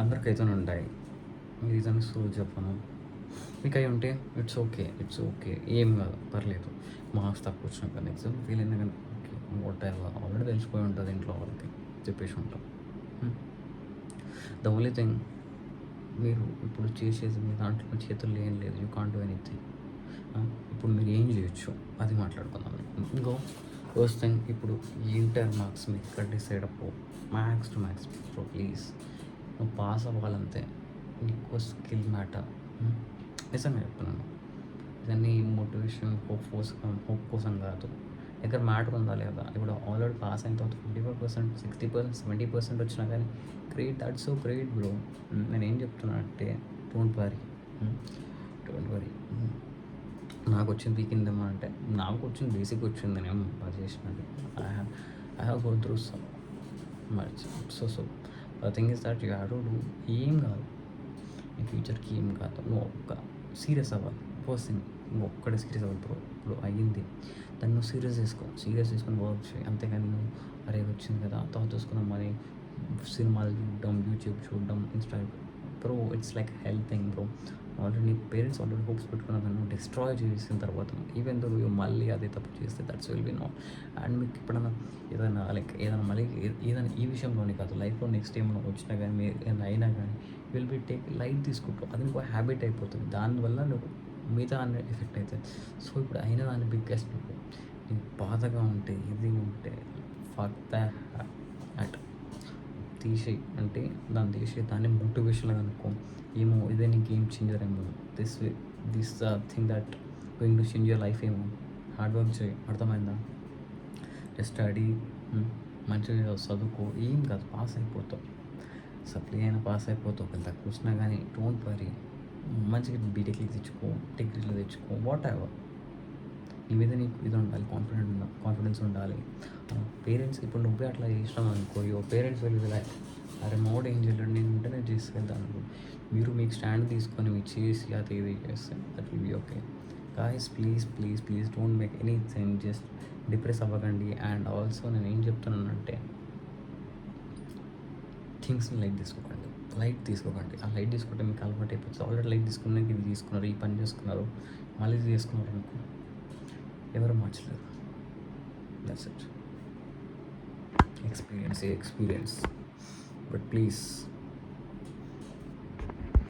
అందరికైతేనే ఉంటాయి. రీజన్స్ చెప్పను. మీకు అయి ఉంటే ఇట్స్ ఓకే, ఇట్స్ ఓకే, ఏం కాదు, పర్లేదు. మార్క్స్ తక్కువ వచ్చినా కానీ ఎగ్జామ్ ఫెయిల్ అయినా కానీ ఓకే, వాట్ ఎవర్, ఆల్రెడీ తెలిసిపోయి ఉంటుంది ఇంట్లో వాళ్ళకి, చెప్పేసి ఉంటాం. ద ఓన్లీ థింగ్, మీరు ఇప్పుడు చేసేది మీ దాంట్లో చేతుల్లో ఏం లేదు, యూ కాంట్ డూ ఎనీథింగ్. ఇప్పుడు మీరు ఏం చేయొచ్చు అది మాట్లాడుకుందాం. ఇంకో ఫస్ట్ థింగ్, ఇప్పుడు ఇంటర్ మార్క్స్ మీకు ఇక్కడ డిసైడ్ అప్పు, maths to maths bro, please నువ్వు పాస్ అవ్వాలంతే. నీకు స్కిల్ మ్యాటర్. నిజంగా చెప్తున్నాను, ఇవన్నీ మోటివేషన్ హోప్ కోసం కాదు. దగ్గర మ్యాటర్ ఉందా లేదా. ఇప్పుడు ఆల్రెడీ పాస్ అయిన తర్వాత 55%, 60%, 70% వచ్చినా కానీ great, that's so great bro. నేను ఏం చెప్తున్నా అంటే డోంట్ వరీ, డోంట్ వరీ. నాకు వచ్చింది వీకిందేమో అంటే, నాకు వచ్చింది బేసిక్ వచ్చింది, నేను బాగా చేసినట్టు. I have go through some much. So the thing is that you have to do. ఏం కాదు, నీ ఫ్యూచర్కి ఏం కాదు, నువ్వు ఒక్క సీరియస్ అవ్వాలి. ఫస్ట్ థింగ్, నువ్వు ఒక్కడే సీరియస్ అవ్వాలి బ్రో. ఇప్పుడు అయ్యింది, దాన్ని నువ్వు సీరియస్ తీసుకొని వర్క్ చేయి. అంతేగాని నువ్వు అరే వచ్చింది కదా తర్వాత చూసుకున్నాం మరి సినిమాలు చూడడం, యూట్యూబ్ చూడడం, Instagram bro, it's like helping bro. Already నీ పేరెంట్స్ ఆల్రెడీ హోప్స్ పెట్టుకున్నారు, నువ్వు డిస్ట్రాయ్ చేసిన తర్వాత ఈవెన్ దో నువ్వు మళ్ళీ అదే తప్పు చేస్తే that's will be not. And మీకు ఎప్పుడైనా ఏదైనా మళ్ళీ ఏదైనా ఈ విషయంలోనే కాదు, లైఫ్లో నెక్స్ట్ ఏమైనా వచ్చినా కానీ మీరు ఏదైనా అయినా కానీ విల్ బి టేక్ లైట్ తీసుకుంటావు. అది నీకు హ్యాబిట్ అయిపోతుంది, దానివల్ల నువ్వు మిగతా అన్ని ఎఫెక్ట్ అవుతుంది. సో ఇప్పుడు అయిన దాన్ని బిగ్గెస్ట్ నీకు బాధగా ఉంటే ఇది ఉంటే ఫక్ దట్ తీసేయి. అంటే దాన్ని తీసి దాన్ని మోటివేషన్గా అనుకో. ఏమో ఇదే నీ గేమ్ చేంజర్ ఏమో, this thing that going to change your life ఏమో. హార్డ్ వర్క్ చేయి, అర్థమైందా. జస్ట్ స్టడీ, మంచిగా చదువుకో, ఏం కాదు, పాస్ అయిపోతావు. సప్లీ అయినా పాస్ అయిపోతావు, ఒకవేళ తక్కువ వచ్చినా కానీ డోంట్ వరీ. మంచిగా బీటెక్లు తెచ్చుకో, డిగ్రీలు తెచ్చుకో, వాట్ ఎవర్. నీ మీద నీకు ఇది ఉండాలి, కాన్ఫిడెన్స్ ఉండాలి. పేరెంట్స్ ఇప్పుడు నువ్వే అట్లా చేసినావు అనుకో, యువర్ పేరెంట్స్ వెళ్ళి అరే మోడ్ ఏం చేయలేడు, నేను ఉంటేనే చేసుకెళ్తాను అనుకో. మీరు మీకు స్టాండ్ తీసుకొని మీరు చేసి అది ఇది చేస్తే that will be okay. Guys please please please don't make anything, just depress అవ్వకండి. అండ్ ఆల్సో నేను ఏం చెప్తున్నానంటే థింగ్స్ని లైట్ తీసుకోకండి, ఆ లైట్ తీసుకుంటే మీకు అలవాటు అయిపోతుంది. ఆల్రెడీ లైట్ తీసుకున్నాక ఇది తీసుకున్నారు, ఈ పని చేసుకున్నారు, మళ్ళీ ఇది చేసుకున్నారు అనుకో, ఎవరు మార్చలేరు. That's it. Experience but please